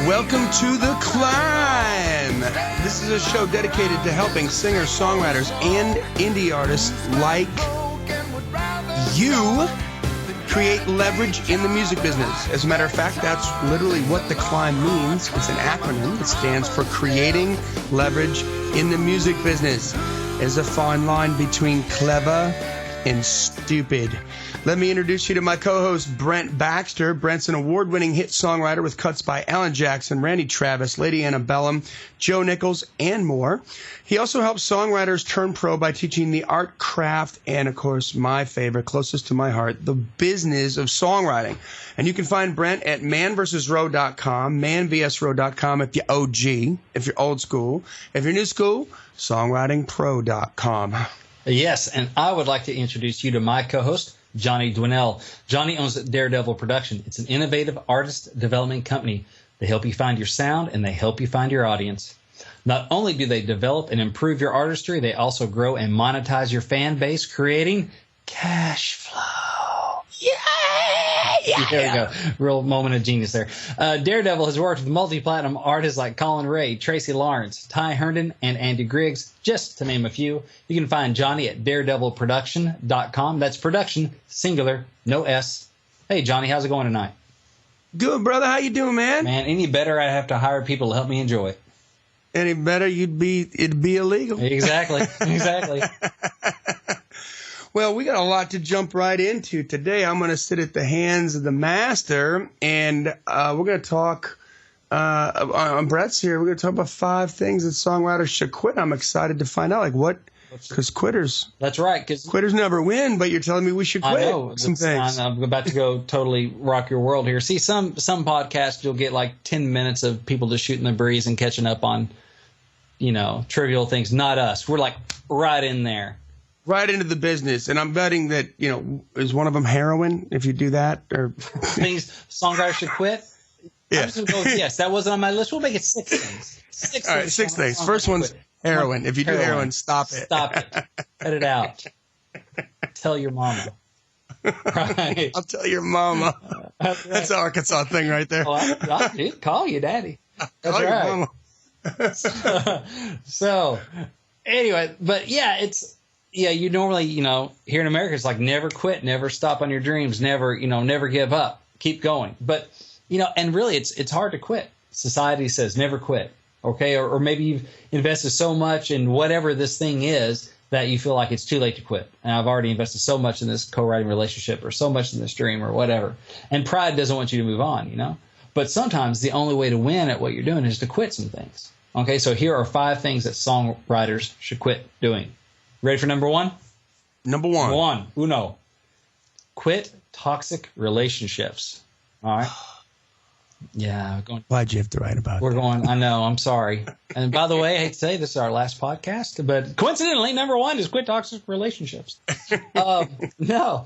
Welcome to the C.L.I.M.B. This is a show dedicated to helping singers, songwriters, and indie artists like you create leverage in the music business. As a matter of fact, that's literally what the C.L.I.M.B means. It's an acronym. It stands for Creating Leverage in the Music Business. There's a fine line between clever and stupid. Let me introduce you to my co-host, Brent Baxter. Brent's an award-winning hit songwriter with cuts by Alan Jackson, Randy Travis, Lady Antebellum, Joe Nichols, and more. He also helps songwriters turn pro by teaching the art, craft, and, of course, my favorite, closest to my heart, the business of songwriting. And you can find Brent at manvsrow.com, manvsrow.com if you're OG, if you're old school. If you're new school, songwritingpro.com. Yes, and I would like to introduce you to my co-host, Johnny Dwinell. Johnny owns Daredevil Production. It's an innovative artist development company. They help you find your sound, and they help you find your audience. Not only do they develop and improve your artistry, they also grow and monetize your fan base, creating cash flow. There we go. Real moment of genius there. Daredevil has worked with multi-platinum artists like Colin Ray, Tracy Lawrence, Ty Herndon, and Andy Griggs, just to name a few. You can find Johnny at daredevilproduction.com. That's production, singular, no S. Hey, Johnny, how's it going tonight? Good, brother. How you doing, man? Man, any better, I'd have to hire people to help me enjoy it. Any better, it'd be illegal. Exactly. Exactly. Well, we got a lot to jump right into today. I'm going to sit at the hands of the master, and we're going to talk on Brett's here. We're going to talk about 5 things that songwriters should quit. I'm excited to find out, like, what, because quitters. That's right. Cause quitters never win, but you're telling me we should quit. I know. Some things. I'm about to go totally rock your world here. See, some podcasts, you'll get like 10 minutes of people just shooting the breeze and catching up on, trivial things. Not us. We're like right in there. Right into the business, and I'm betting that, is one of them heroin, if you do that? Or things songwriters should quit? Yeah. I'm just going to go, yes, that wasn't on my list. We'll make it 6 things. All right, 6 things. First one's heroin. If you do heroin, stop it. Stop it. Cut it out. Tell your mama. Right. I'll tell your mama. That's an Arkansas thing right there. I did call you daddy. That's call right. Your mama. So, anyway, but yeah, you normally, here in America, it's like never quit, never stop on your dreams, never give up, keep going. But, and really it's hard to quit. Society says never quit. Okay. Or maybe you've invested so much in whatever this thing is that you feel like it's too late to quit. And I've already invested so much in this co-writing relationship or so much in this dream or whatever. And pride doesn't want you to move on, But sometimes the only way to win at what you're doing is to quit some things. Okay. So here are 5 things that songwriters should quit doing. Ready for number 1? Number 1. Uno. Quit toxic relationships. All right. Yeah. Why'd you have to write about it? We're going, I know, I'm sorry. And by the way, I hate to say this is our last podcast, but coincidentally, number 1 is quit toxic relationships. No.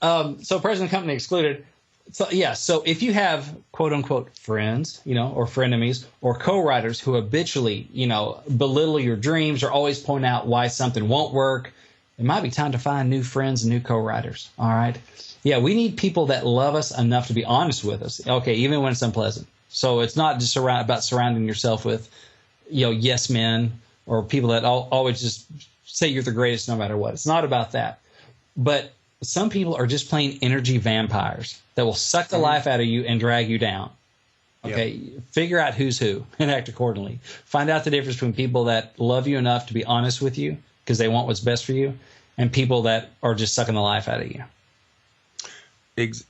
So person and company excluded. So, yeah. So if you have quote unquote friends, or frenemies or co-writers who habitually, belittle your dreams or always point out why something won't work, it might be time to find new friends and new co-writers. All right. Yeah. We need people that love us enough to be honest with us. Okay. Even when it's unpleasant. So it's not just about surrounding yourself with, yes men or people that always just say you're the greatest no matter what. It's not about that. But some people are just plain energy vampires that will suck the life out of you and drag you down. Okay, yep. Figure out who's who and act accordingly. Find out the difference between people that love you enough to be honest with you because they want what's best for you and people that are just sucking the life out of you.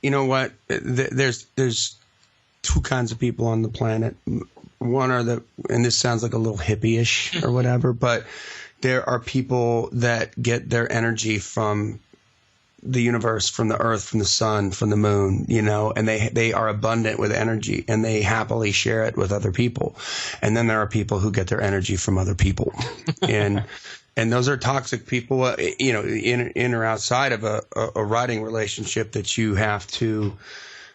You know what? There's 2 kinds of people on the planet. One are and this sounds like a little hippie-ish or whatever, but there are people that get their energy from the universe, from the earth, from the sun, from the moon, and they are abundant with energy and they happily share it with other people. And then there are people who get their energy from other people. and those are toxic people, in or outside of a writing relationship that you have to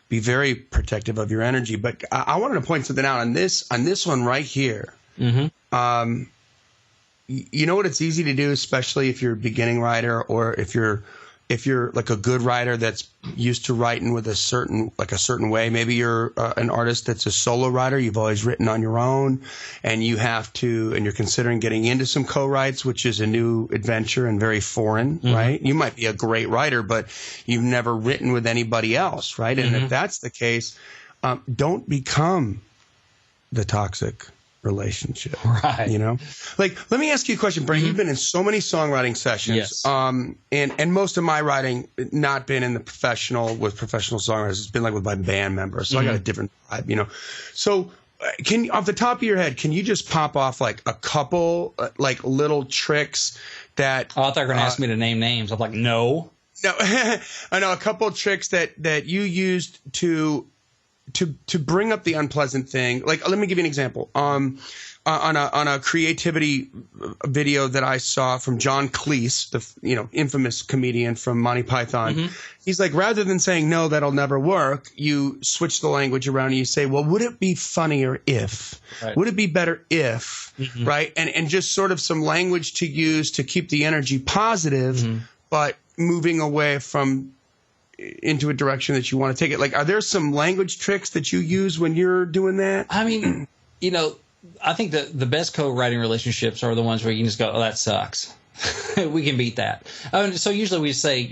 be very protective of your energy. But I wanted to point something out on this one right here. Mm-hmm. You know what it's easy to do, especially if you're a beginning writer or if you're if you're like a good writer that's used to writing with a certain way, maybe you're an artist that's a solo writer. You've always written on your own, and you're considering getting into some co-writes, which is a new adventure and very foreign, right? You might be a great writer, but you've never written with anybody else, right? And if that's the case, don't become the toxic relationship, right? Like, let me ask you a question, Brent. You've been in so many songwriting sessions, yes. And most of my writing not been in the with professional songwriters. It's been like with my band members, so I got a different vibe, So, can off the top of your head, can you just pop off like a couple like little tricks that? Oh, I thought you were going to ask me to name names. I'm like, no. I know a couple of tricks that you used to bring up the unpleasant thing. Like, let me give you an example. On a creativity video that I saw from John Cleese, the infamous comedian from Monty Python, he's like, rather than saying no, that'll never work, you switch the language around and you say, well, would it be funnier if? Right. Would it be better if? Right? And just sort of some language to use to keep the energy positive, but moving away from into a direction that you want to take it. Like, are there some language tricks that you use when you're doing that? I mean, I think the best co-writing relationships are the ones where you can just go, oh, that sucks. We can beat that. So usually we say,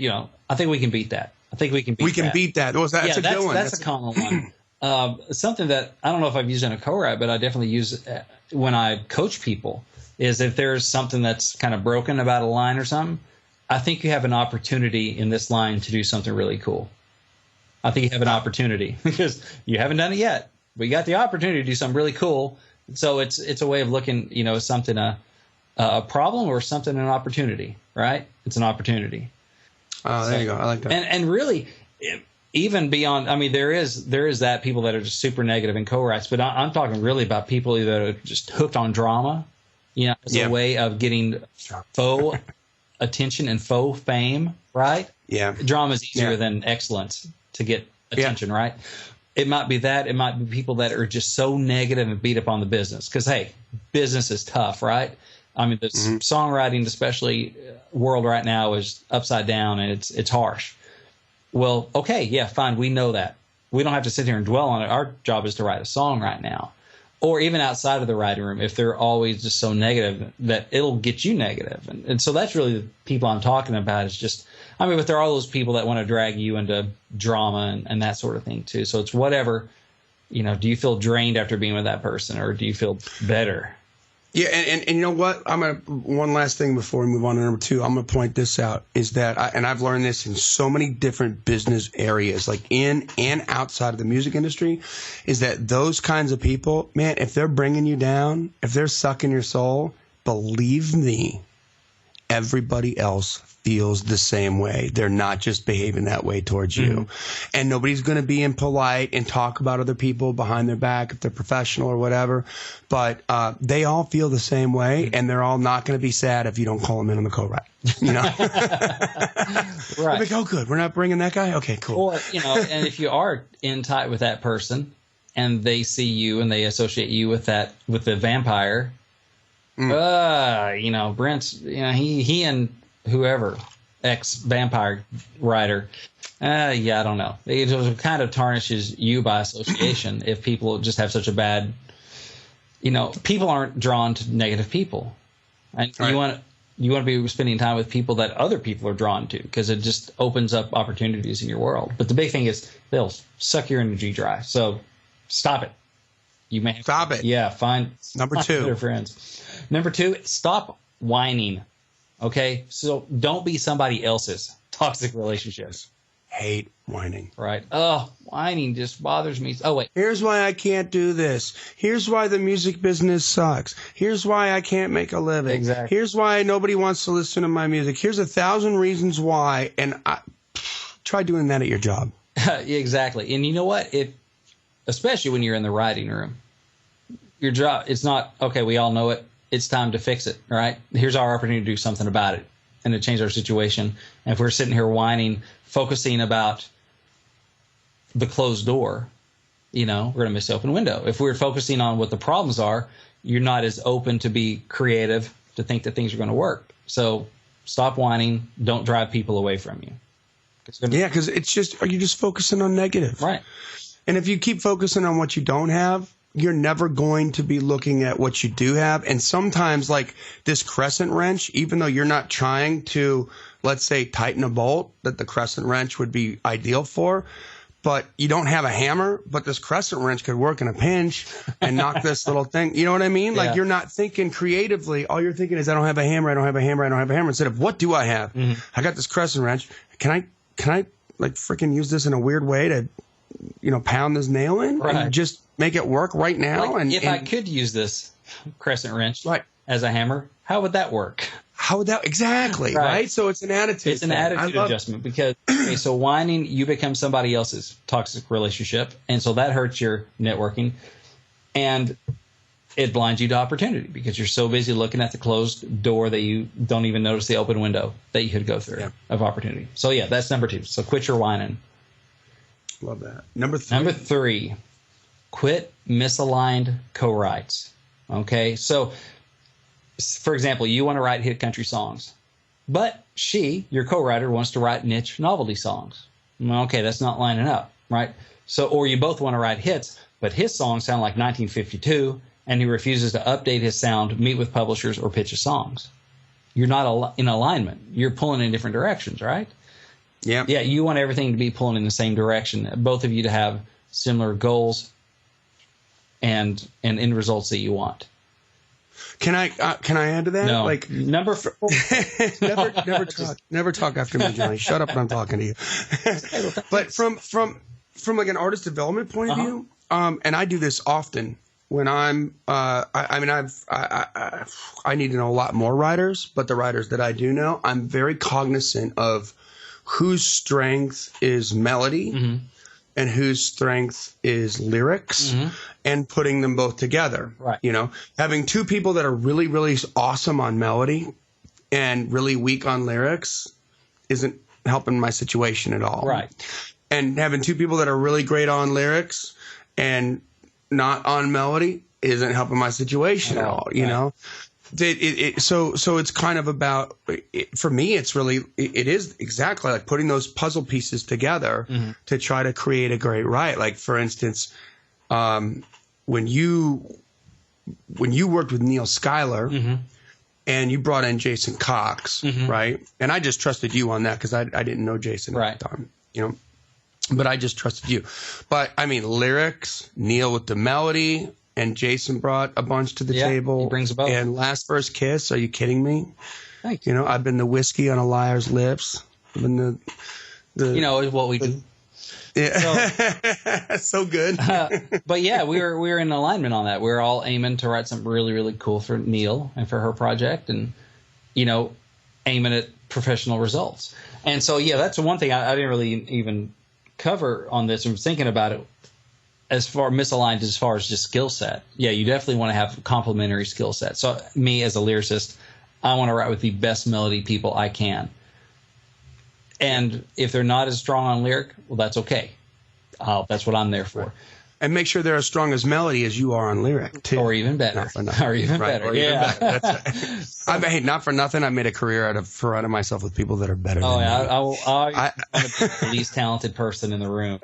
I think we can beat that. I think we can beat that. Well, that's a good one. That's a common one. Something that I don't know if I've used in a co-write, but I definitely use when I coach people is if there's something that's kind of broken about a line or something, I think you have an opportunity in this line to do something really cool. I think you have an opportunity because you haven't done it yet, but you got the opportunity to do something really cool. So it's a way of looking, something a problem or something an opportunity, right? It's an opportunity. Oh, there you go. I like that. And really, even beyond, I mean, there is that people that are just super negative in co-writes, but I'm talking really about people that are just hooked on drama. As a way of getting faux attention and faux fame, right? Yeah. Drama is easier than excellence to get attention, right? It might be that. It might be people that are just so negative and beat up on the business. Because, hey, business is tough, right? I mean, the songwriting, especially world right now, is upside down and it's harsh. Well, okay, yeah, fine. We know that. We don't have to sit here and dwell on it. Our job is to write a song right now. Or even outside of the writing room, if they're always just so negative that it'll get you negative. And so that's really the people I'm talking about is just, I mean, but there are all those people that want to drag you into drama and that sort of thing too. So it's whatever, do you feel drained after being with that person or do you feel better? Yeah, and you know what? One last thing before we move on to number 2. I'm gonna point this out is that, I've learned this in so many different business areas, like in and outside of the music industry, is that those kinds of people, man, if they're bringing you down, if they're sucking your soul, believe me, everybody else feels the same way. They're not just behaving that way towards you. And nobody's going to be impolite and talk about other people behind their back if they're professional or whatever. But they all feel the same way, and they're all not going to be sad if you don't call them in on the co-write. Right. Like, oh, good. We're not bringing that guy? Okay, cool. Or, and if you are in tight with that person and they see you and they associate you with the vampire, Brent's, he and whoever, ex-vampire writer, I don't know. It kind of tarnishes you by association if people just have such a bad, people aren't drawn to negative people. And right. You want to be spending time with people that other people are drawn to because it just opens up opportunities in your world. But the big thing is they'll suck your energy dry. So stop it. You may have stop it. Yeah, find number 2. Other friends. Number 2, stop whining. Okay, so don't be somebody else's toxic relationships. Hate whining. Right. Oh, whining just bothers me. Oh, wait. Here's why I can't do this. Here's why the music business sucks. Here's why I can't make a living. Exactly. Here's why nobody wants to listen to my music. Here's 1,000 reasons why. And try doing that at your job. Exactly. And you know what? Especially when you're in the writing room, your job, it's not, okay, we all know it. It's time to fix it, right? Here's our opportunity to do something about it and to change our situation. And if we're sitting here whining, focusing about the closed door, we're going to miss the open window. If we're focusing on what the problems are, you're not as open to be creative, to think that things are going to work. So stop whining. Don't drive people away from you. Yeah, because it's just, are you just focusing on negative? Right. And if you keep focusing on what you don't have, you're never going to be looking at what you do have. And sometimes, like this crescent wrench, even though you're not trying to, let's say, tighten a bolt that the crescent wrench would be ideal for, but you don't have a hammer, but this crescent wrench could work in a pinch and knock this little thing. You know what I mean? Like, you're not thinking creatively. All you're thinking is, I don't have a hammer, I don't have a hammer, I don't have a hammer. Instead of, what do I have? Mm-hmm. I got this crescent wrench. Can I like freaking use this in a weird way to, pound this nail in and just make it work right now? Like, if I could use this crescent wrench as a hammer, how would that work? How would that exactly right? So it's an attitude. It's an attitude adjustment because so whining, you become somebody else's toxic relationship, and so that hurts your networking, and it blinds you to opportunity because you're so busy looking at the closed door that you don't even notice the open window that you could go through of opportunity. So that's number 2. So quit your whining. Love that. Number 3, quit misaligned co-writes. Okay, so for example, you want to write hit country songs, but your co-writer, wants to write niche novelty songs. Okay, that's not lining up, right? So, or you both want to write hits, but his songs sound like 1952, and he refuses to update his sound, meet with publishers, or pitch his songs. You're not in alignment. You're pulling in different directions, right? Yeah. Yeah, you want everything to be pulling in the same direction. Both of you to have similar goals and end results that you want. Can I add to that? No. Like number 4. never talk after me, Johnny. Shut up when I'm talking to you. But from like an artist development point of view, and I do this often when I need to know a lot more writers, but the writers that I do know, I'm very cognizant of whose strength is melody and whose strength is lyrics, and putting them both together. Right. Having 2 people that are really, really awesome on melody and really weak on lyrics isn't helping my situation at all. Right. And having 2 people that are really great on lyrics and not on melody isn't helping my situation at all. You know? So it's kind of about, for me, it is exactly like putting those puzzle pieces together to try to create a great write. Like, for instance, when you worked with Neil Schuyler and you brought in Jason Cox, right? And I just trusted you on that because I didn't know Jason at the time, but I just trusted you. But I mean, lyrics, Neil with the melody, and Jason brought a bunch to the table. He brings a both. And Last First Kiss, are you kidding me? Thank you. I've been the whiskey on a liar's lips. I've been the what we do. Yeah. So good. But yeah, we were in alignment on that. We were all aiming to write something really, really cool for Neil and for her project, and aiming at professional results. And so that's one thing I didn't really even cover on this. I was thinking about it. As far misaligned as far as just skill set, you definitely want to have complementary skill set. So me as a lyricist, I want to write with the best melody people I can. And if they're not as strong on lyric, well, that's okay. That's what I'm there for. And make sure they're as strong as melody as you are on lyric, too. Or even better. Or even better. Hey, not for nothing, I made a career out of myself with people that are better than me. I'm the least talented person in the room.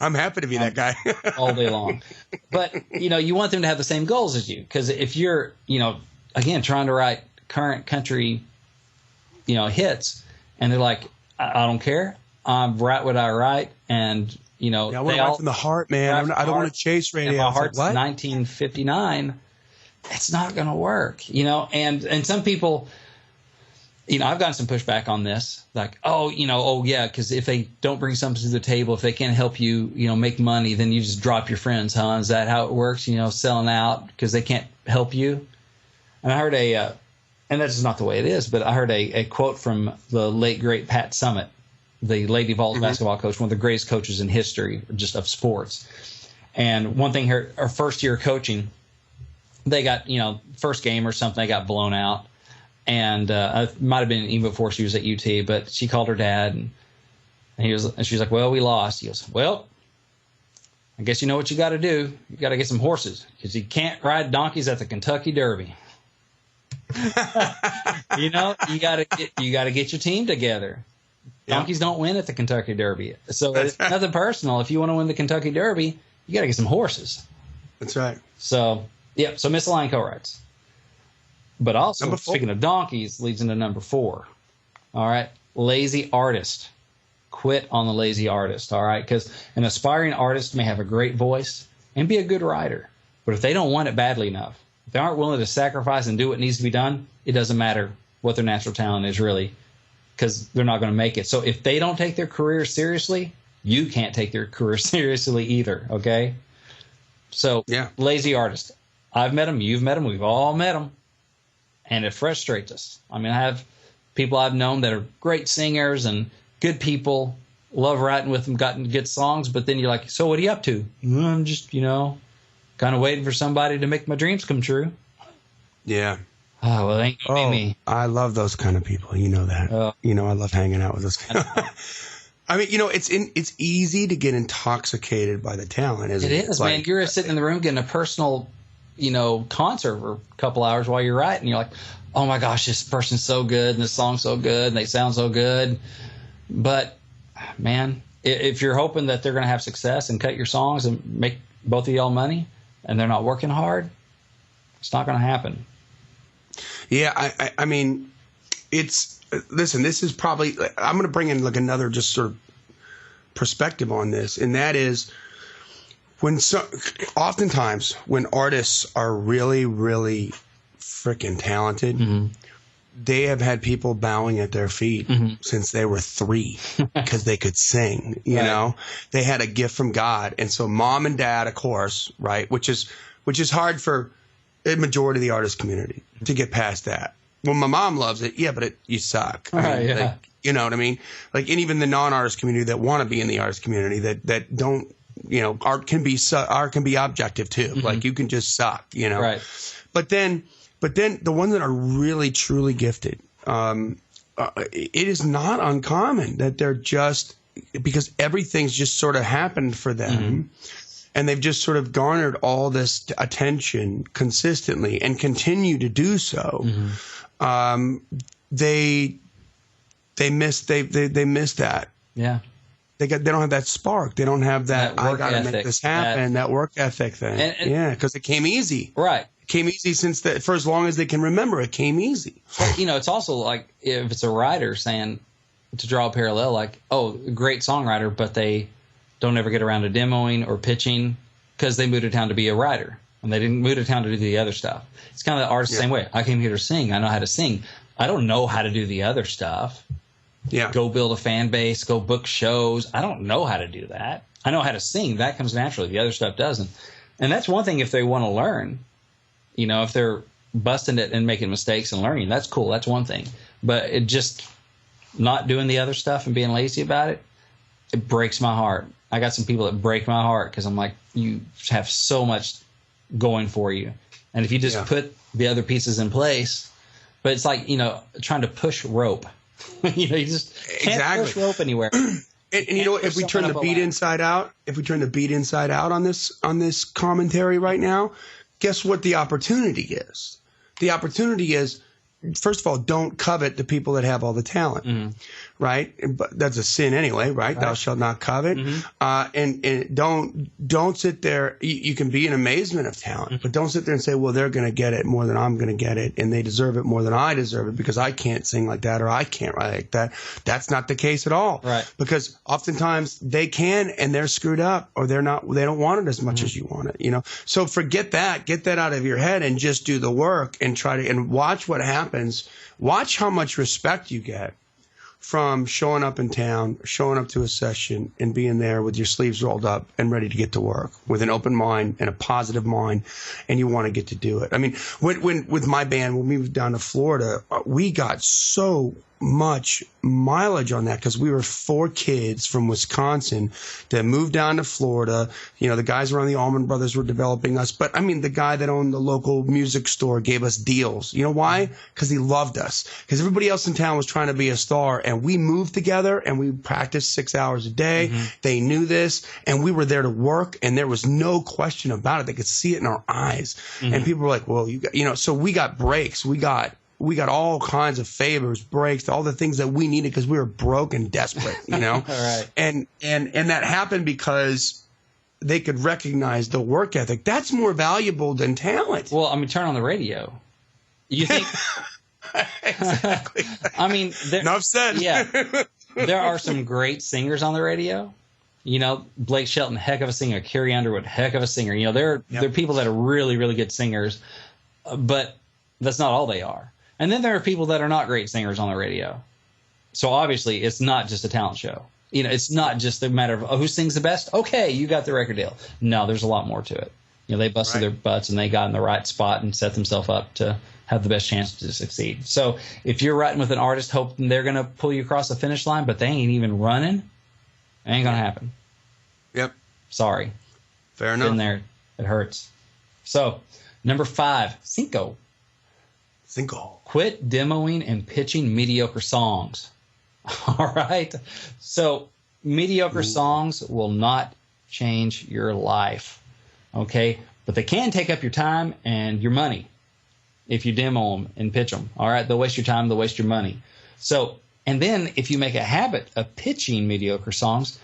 I'm happy to be that guy. all day long. But, you want them to have the same goals as you. Because if you're, again, trying to write current country, hits, and they're like, I don't care. I write what I write, and I want to write from the heart, man. I don't want to chase radio. My heart's 1959. It's not going to work, And some people, I've gotten some pushback on this, like, because if they don't bring something to the table, if they can't help you, make money, then you just drop your friends, huh? Is that how it works? Selling out because they can't help you. And I heard and that's not the way it is, but I heard a quote from the late great Pat Summitt, the Lady Vols basketball coach, one of the greatest coaches in history, just of sports. And one thing, her first year of coaching, they got, first game or something, they got blown out. And it might have been even before she was at UT, but she called her dad, and she's like, well, we lost. He goes, well, I guess you know what you got to do. You got to get some horses because you can't ride donkeys at the Kentucky Derby. You got to get your team together. Donkeys don't win at the Kentucky Derby. So it's nothing personal. If you want to win the Kentucky Derby, you got to get some horses. That's right. So, so misaligned co-writes. But also, speaking of donkeys, leads into number 4. All right, lazy artist. Quit on the lazy artist, all right? Because an aspiring artist may have a great voice and be a good writer. But if they don't want it badly enough, if they aren't willing to sacrifice and do what needs to be done, it doesn't matter what their natural talent is really, because they're not going to make it. So if they don't take their career seriously, you can't take their career seriously either, okay? So, lazy artist. I've met them. You've met them. We've all met them. And it frustrates us. I mean, I have people I've known that are great singers and good people, love writing with them, gotten good songs, but then you're like, so what are you up to? I'm just, kind of waiting for somebody to make my dreams come true. Yeah. Oh, well, it ain't going to be me. I love those kind of people. You know that. I love hanging out with those kind I mean, it's easy to get intoxicated by the talent, isn't it? It is, man. You're sitting in the room getting a personal, concert for a couple hours while you're writing. You're like, oh my gosh, this person's so good and this song's so good and they sound so good. But, man, if you're hoping that they're going to have success and cut your songs and make both of y'all money and they're not working hard, it's not going to happen. Yeah, I mean, listen, this is probably, I'm going to bring in like another just sort of perspective on this, and that is oftentimes when artists are really, really freaking talented, they have had people bowing at their feet since they were 3 because they could sing, you know? They had a gift from God. And so mom and dad, of course, right, which is hard for a majority of the artist community to get past that. Well, my mom loves it. Yeah, but you suck. I mean, like, you know what I mean? Like, and even the non-artist community that want to be in the artist community that don't, art can be objective too. Like, you can just suck, Right. But then the ones that are really, truly gifted, it is not uncommon that they're just, because everything's just sort of happened for them, and they've just sort of garnered all this attention consistently and continue to do so. They miss that. Yeah. They don't have that spark. They don't have that I got to make this happen, that work ethic thing. Because it came easy. Right. It came easy for as long as they can remember. It came easy. But, it's also like if it's a writer saying, to draw a parallel, like, oh, great songwriter, but they don't ever get around to demoing or pitching because they moved to town to be a writer and they didn't move to town to do the other stuff. It's kind of the artist the same way. I came here to sing. I know how to sing. I don't know how to do the other stuff. Yeah. Go build a fan base, go book shows. I don't know how to do that. I know how to sing. That comes naturally. The other stuff doesn't. And that's one thing if they want to learn. If they're busting it and making mistakes and learning, that's cool. That's one thing. But it just not doing the other stuff and being lazy about it, it breaks my heart. I got some people that break my heart because I'm like, you have so much going for you. And if you just put the other pieces in place, but it's like, trying to push rope. You just can't push rope anywhere. And if we turn the beat inside out, on this commentary right now, guess what the opportunity is? The opportunity is, first of all, don't covet the people that have all the talent, right? But that's a sin anyway, right? Thou shalt not covet. And don't sit there. You can be in amazement of talent, but don't sit there and say, well, they're going to get it more than I'm going to get it, and they deserve it more than I deserve it because I can't sing like that or I can't write like that. That's not the case at all. Right. Because oftentimes they can and they're screwed up or they don't want it as much as you want it, So forget that. Get that out of your head and just do the work and and watch what happens. Watch how much respect you get from showing up in town, showing up to a session and being there with your sleeves rolled up and ready to get to work with an open mind and a positive mind, and you want to get to do it. I mean, when with my band, when we moved down to Florida, we got so much mileage on that because we were 4 kids from Wisconsin that moved down to Florida. The guys around the Allman Brothers were developing us. But, I mean, the guy that owned the local music store gave us deals. You know why? Because he loved us. Because everybody else in town was trying to be a star. And we moved together and we practiced 6 hours a day. They knew this. And we were there to work. And there was no question about it. They could see it in our eyes. And people were like, well, so we got breaks. We got we got all kinds of favors, breaks, all the things that we needed because we were broke and desperate, you know? All right. And that happened because they could recognize the work ethic. That's more valuable than talent. Well, I mean, turn on the radio. You think? Exactly. I mean, enough said. Yeah, there are some great singers on the radio. You know, Blake Shelton, heck of a singer. Carrie Underwood, heck of a singer. You know, there are people that are really, really good singers, but that's not all they are. And then there are people that are not great singers on the radio. So obviously, it's not just a talent show. You know, it's not just a matter of who sings the best. Okay, you got the record deal. No, there's a lot more to it. You know, they busted their butts and they got in the right spot and set themselves up to have the best chance to succeed. So if you're writing with an artist hoping they're going to pull you across the finish line, but they ain't even running, it ain't going to happen. Yep. Sorry. Fair enough. Been there. It hurts. So, number 5, Cinco. Quit demoing and pitching mediocre songs. All right. So, mediocre songs will not change your life. Okay. But they can take up your time and your money if you demo them and pitch them. All right. They'll waste your time. They'll waste your money. So, and then if you make a habit of pitching mediocre songs,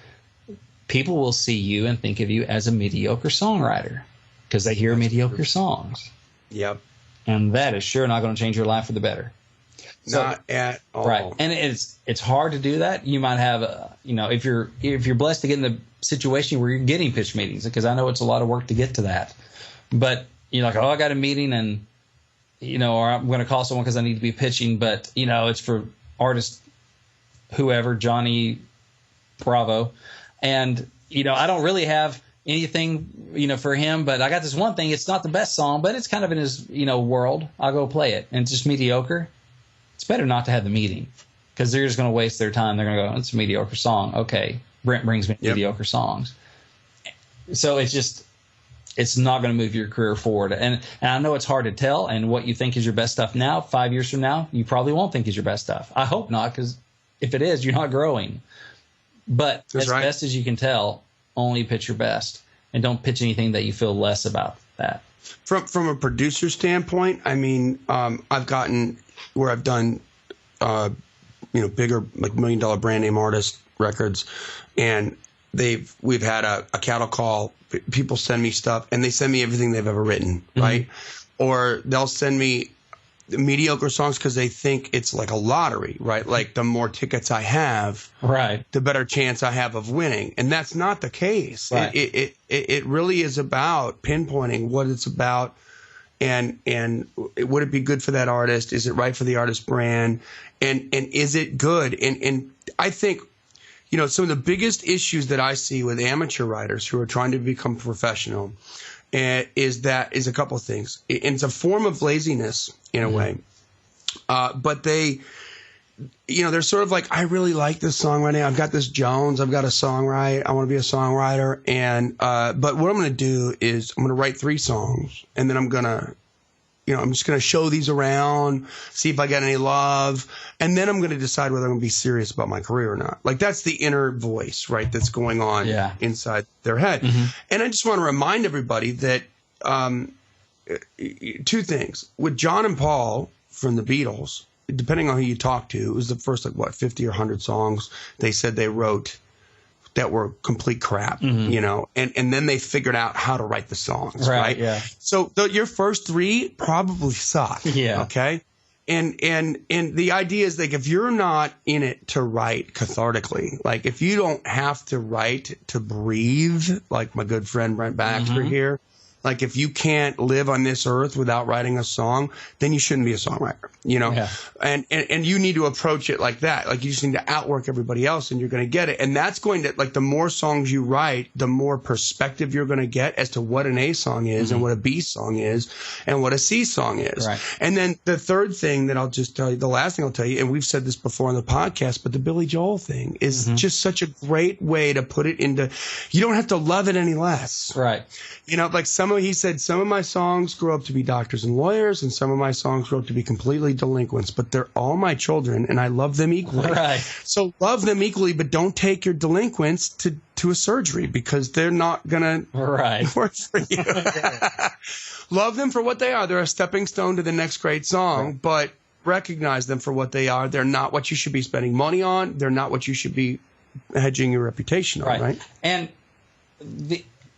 people will see you and think of you as a mediocre songwriter because they hear mediocre songs. Yep. And that is sure not going to change your life for the better. So, not at all. Right. And it's hard to do that. You might have, you know, if you're blessed to get in the situation where you're getting pitch meetings, because I know it's a lot of work to get to that. But you're like, oh, I got a meeting and, you know, or I'm going to call someone because I need to be pitching. But, you know, it's for artist whoever, Johnny Bravo. And, you know, I don't really have anything, you know, for him, but I got this one thing. It's not the best song, but it's kind of in his, you know, world. I'll go play it. And it's just mediocre. It's better not to have the meeting because they're just going to waste their time. They're going to go, it's a mediocre song. Okay. Brent brings me mediocre songs. So it's not going to move your career forward. And I know it's hard to tell. And what you think is your best stuff now, 5 years from now, you probably won't think is your best stuff. I hope not, because if it is, you're not growing. But That's right. Best as you can tell, only pitch your best and don't pitch anything that you feel less about that. From a producer standpoint, I mean, I've gotten where I've done, you know, bigger like $1 million brand name artist records, and we've had a cattle call. People send me stuff, and they send me everything they've ever written, right? Or they'll send me mediocre songs because they think it's like a lottery, right? Like the more tickets I have, right, the better chance I have of winning, and that's not the case. Right. It really is about pinpointing what it's about, and would it be good for that artist? Is it right for the artist brand? And is it good? And I think, you know, some of the biggest issues that I see with amateur writers who are trying to become professional is a couple of things. It's a form of laziness in a way, but they, you know, they're sort of like, I really like this songwriting. I've got this Jones. I've got a songwriter. I want to be a songwriter. And but what I'm going to do is I'm going to write 3 songs, and then I'm going to, you know, I'm just going to show these around, see if I get any love, and then I'm going to decide whether I'm going to be serious about my career or not. Like, that's the inner voice, right, that's going on inside their head. And I just want to remind everybody that 2 things. With John and Paul from the Beatles, depending on who you talk to, it was the first, like, what, 50 or 100 songs they said they wrote that were complete crap, you know, and then they figured out how to write the songs, right? Yeah. So your first 3 probably suck. Yeah. Okay. And the idea is, like, if you're not in it to write cathartically, like if you don't have to write to breathe, like my good friend Brent Baxter here, like if you can't live on this earth without writing a song, then you shouldn't be a songwriter, you know? Yeah. And you need to approach it like that. Like, you just need to outwork everybody else and you're going to get it. And that's going to, like, the more songs you write, the more perspective you're going to get as to what an A song is and what a B song is and what a C song is. Right. And then the third thing that I'll just tell you, the last thing I'll tell you, and we've said this before on the podcast, but the Billy Joel thing is just such a great way to put it into, you don't have to love it any less. Right. You know, like he said, some of my songs grow up to be doctors and lawyers, and some of my songs grow up to be completely delinquents, but they're all my children, and I love them equally. Right. So love them equally, but don't take your delinquents to a surgery, because they're not going to work for you. Love them for what they are. They're a stepping stone to the next great song, but recognize them for what they are. They're not what you should be spending money on. They're not what you should be hedging your reputation on, right? And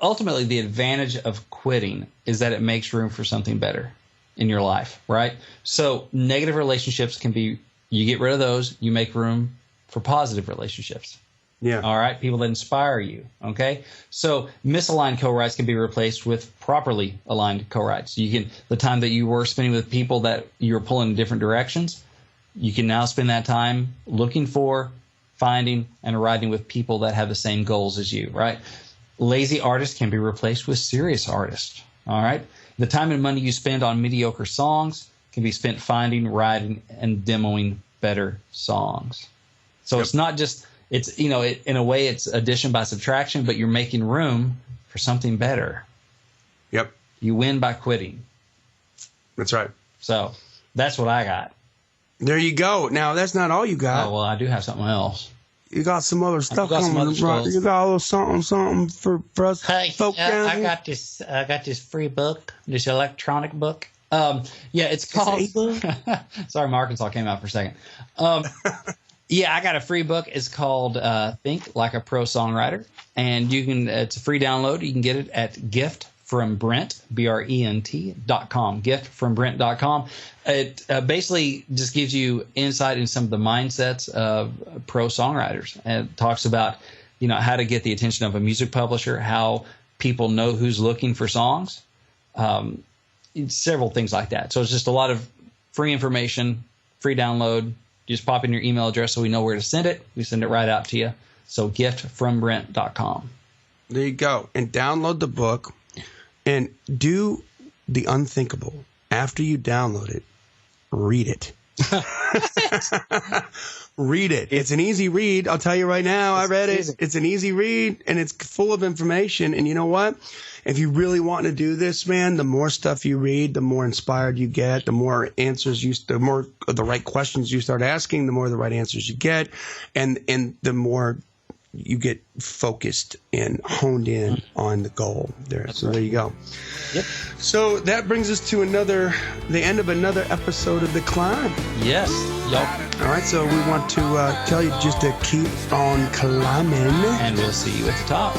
ultimately, the advantage of quitting is that it makes room for something better in your life, right? So negative relationships can be, you get rid of those, you make room for positive relationships. Yeah. All right. People that inspire you. Okay. So misaligned co-writes can be replaced with properly aligned co-writes. The time that you were spending with people that you were pulling in different directions, you can now spend that time looking for, finding, and writing with people that have the same goals as you, right? Lazy artists can be replaced with serious artists. All right. The time and money you spend on mediocre songs can be spent finding, writing, and demoing better songs. So It's not just, in a way it's addition by subtraction, but you're making room for something better. Yep. You win by quitting. That's right. So that's what I got. There you go. Now, that's not all you got. Oh, well, I do have something else. You got some other stuff coming, right? You got a little something for us folk down I here? I got this free book, this electronic book. It's called. Sorry, my Arkansas came out for a second. I got a free book. It's called Think Like a Pro Songwriter, and it's a free download. You can get it at giftfrombrent, BRENT.com, giftfrombrent.com. It basically just gives you insight in some of the mindsets of pro songwriters, and it talks about how to get the attention of a music publisher, how people know who's looking for songs, several things like that. So it's just a lot of free information, free download. Just pop in your email address so we know where to send it. We send it right out to you. So giftfrombrent.com. There you go. And download the book and do the unthinkable. After you download it, read it. Read it. It's an easy read. I'll tell you right now. I read it. It's an easy read, and it's full of information. And you know what? If you really want to do this, man, the more stuff you read, the more inspired you get, the more the more the right questions you start asking, the more the right answers you get, and the more you get focused and honed in on the goal there. That's right. There you go. Yep. So that brings us to the end of another episode of The Climb. Yes. Yep. All right. So we want to tell you just to keep on climbing. And we'll see you at the top.